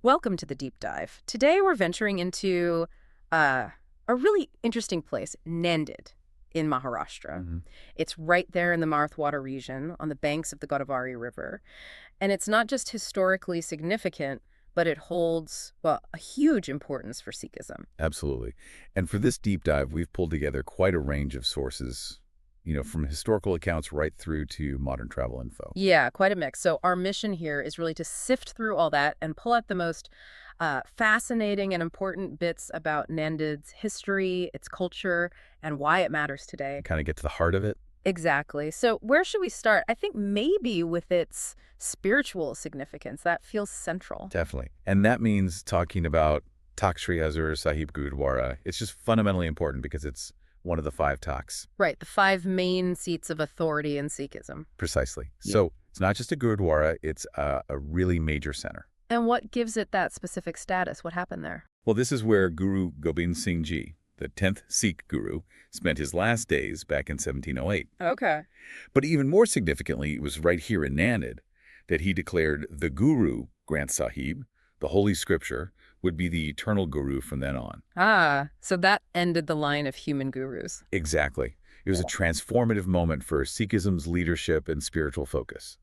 Welcome to the deep dive. Today we're venturing into uh, a really interesting place, Nanded in Maharashtra. Mhm. It's right there in the Marathwada region on the banks of the Godavari River. And it's not just historically significant, but it holds, well, a huge importance for Sikhism. Absolutely. And for this deep dive, we've pulled together quite a range of sources, from historical accounts right through to modern travel info. Yeah, quite a mix. So our mission here is really to sift through all that and pull out the most fascinating and important bits about Nanded's history, its culture, and why it matters today. Kind of get to the heart of it. Exactly. So where should we start? I think maybe with its spiritual significance. That feels central. Definitely. And that means talking about Takht Sri Hazur Sahib Gurudwara. It's just fundamentally important because it's one of the five Takhts. Right, the five main seats of authority in Sikhism. Precisely. Yeah. So it's not just a Gurudwara, it's a really major center. And what gives it that specific status? What happened there? Well, this is where Guru Gobind Singh Ji, the 10th Sikh guru, spent his last days back in 1708. Okay. But even more significantly, it was right here in Nanded that he declared the Guru, Granth Sahib, the Holy Scripture, would be the eternal guru from then on. Ah, so that ended the line of human gurus. Exactly. It was a transformative moment for Sikhism's leadership and spiritual focus.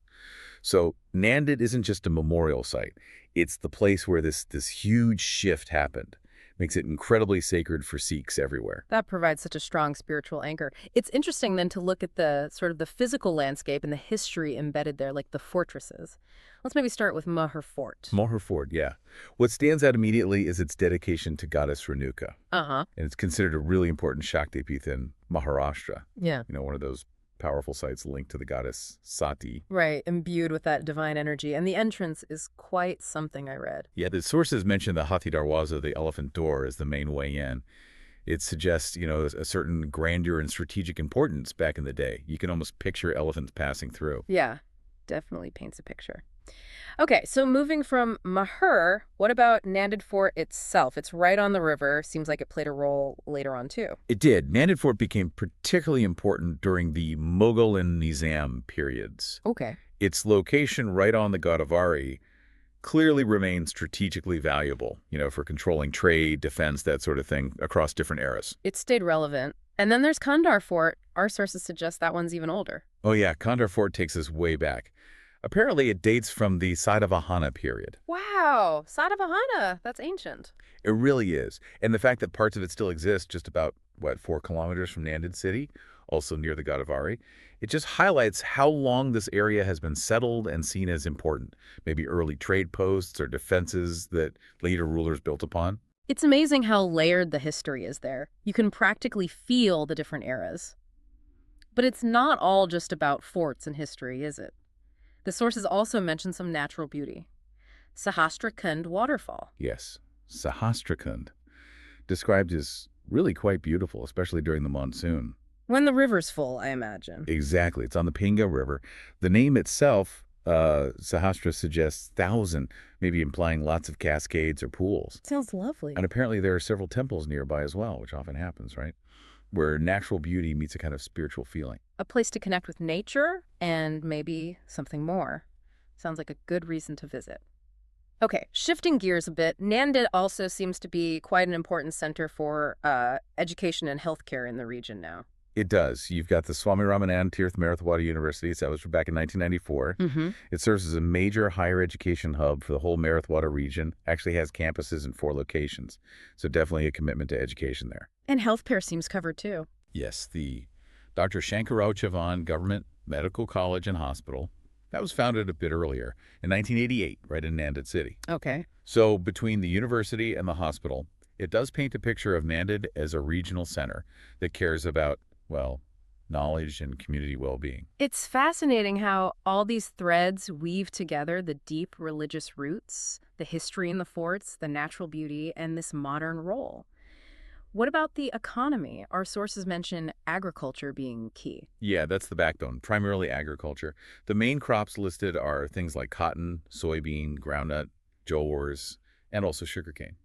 So Nanded isn't just a memorial site. It's the place where this huge shift happened. Makes it incredibly sacred for Sikhs everywhere. That provides such a strong spiritual anchor. It's interesting then to look at the sort of the physical landscape and the history embedded there, like the fortresses. Let's maybe start with Mahar Fort. Mohar Fort, yeah. What stands out immediately is its dedication to goddess Renuka. Uh-huh. And it's considered a really important Shakti Pith in Maharashtra. Yeah. One of those powerful sites linked to the goddess Sati. Right, imbued with that divine energy. And the entrance is quite something I read. Yeah, the sources mention the Hathi Darwaza, the elephant door, as the main way in. It suggests, a certain grandeur and strategic importance back in the day. You can almost picture elephants passing through. Yeah, definitely paints a picture. Okay, so moving from Mahur, what about Nanded Fort itself? It's right on the river. Seems like it played a role later on, too. It did. Nanded Fort became particularly important during the Mughal and Nizam periods. Okay. Its location right on the Godavari clearly remained strategically valuable, for controlling trade, defense, that sort of thing across different eras. It stayed relevant. And then there's Kandar Fort. Our sources suggest that one's even older. Oh yeah, Kandar Fort takes us way back. Apparently it dates from the Satavahana period. Wow, Satavahana. That's ancient. It really is. And the fact that parts of it still exist just about, 4 kilometers from Nanded City, also near the Godavari, it just highlights how long this area has been settled and seen as important. Maybe early trade posts or defenses that later rulers built upon. It's amazing how layered the history is there. You can practically feel the different eras. But it's not all just about forts and history, is it? The sources also mention some natural beauty. Sahastrakund waterfall. Yes, Sahastrakund, described as really quite beautiful, especially during the monsoon. When the river's full, I imagine. Exactly. It's on the Pinga River. The name itself, Sahastra, suggests thousand, maybe implying lots of cascades or pools. Sounds lovely. And apparently there are several temples nearby as well, which often happens, right? Where natural beauty meets a kind of spiritual feeling. A place to connect with nature and maybe something more. Sounds like a good reason to visit. Okay, shifting gears a bit, Nanded also seems to be quite an important center for education and healthcare in the region now. It does. You've got the Swami Ramanand Tirth Marathwada University, established back in 1994. Mm-hmm. It serves as a major higher education hub for the whole Marathwada region. Actually has campuses in 4 locations. So definitely a commitment to education there. And healthcare seems covered too. Yes, the Dr. Shankarao Chavan Government Medical College and Hospital. That was founded a bit earlier, in 1988, right in Nanded City. Okay. So between the university and the hospital, it does paint a picture of Nanded as a regional center that cares about, knowledge and community well-being. It's fascinating how all these threads weave together the deep religious roots, the history in the forts, the natural beauty, and this modern role. What about the economy? Our sources mention agriculture being key. Yeah, that's the backbone, primarily agriculture. The main crops listed are things like cotton, soybean, groundnut, jowars, and also sugarcane.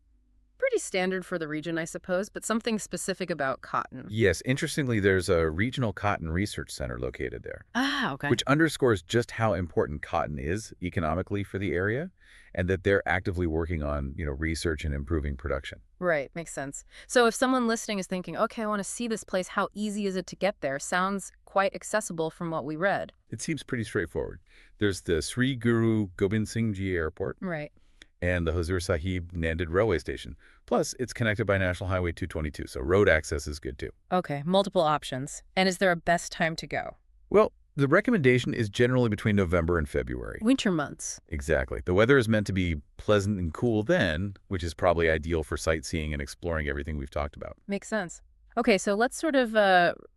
pretty standard for the region, I suppose, but something specific about cotton. Yes, interestingly, there's a regional cotton research center located there, Ah, okay. which underscores just how important cotton is economically for the area and that they're actively working on, research and improving production. Right, makes sense. So if someone listening is thinking, okay, I want to see this place, how easy is it to get there? Sounds quite accessible from what we read. It seems pretty straightforward. There's the Sri Guru Gobind Singh Ji Airport Right. and the Hazur Sahib Nanded railway station. Plus, it's connected by National Highway 222, so road access is good too. Okay, multiple options. And is there a best time to go? Well, the recommendation is generally between November and February. Winter months. Exactly. The weather is meant to be pleasant and cool then, which is probably ideal for sightseeing and exploring everything we've talked about. Makes sense. Okay, so let's sort of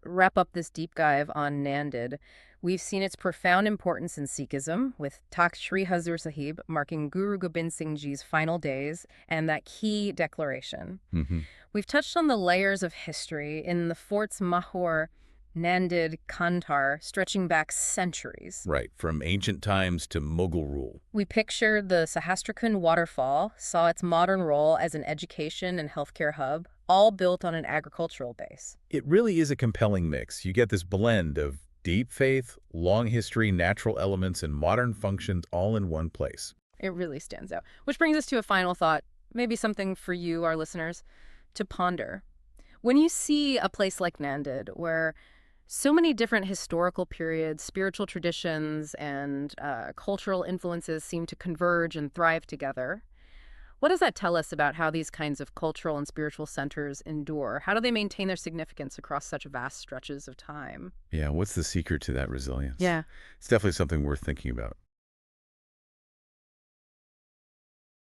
wrap up this deep dive on Nanded. We've seen its profound importance in Sikhism, with Takht Sri Hazur Sahib marking Guru Gobind Singh Ji's final days and that key declaration. Hmm. We've touched on the layers of history in the forts Mahur, Nanded, Kandhar, stretching back centuries. Right, from ancient times to Mughal rule. We pictured the Sahastrakund waterfall, saw its modern role as an education and healthcare hub, all built on an agricultural base. It really is a compelling mix. You get this blend of deep faith, long history, natural elements, and modern functions all in one place. It really stands out. Which brings us to a final thought, maybe something for you, our listeners, to ponder. When you see a place like Nanded, where so many different historical periods, spiritual traditions, and cultural influences seem to converge and thrive together, what does that tell us about how these kinds of cultural and spiritual centers endure? How do they maintain their significance across such vast stretches of time? Yeah, what's the secret to that resilience? Yeah. It's definitely something worth thinking about.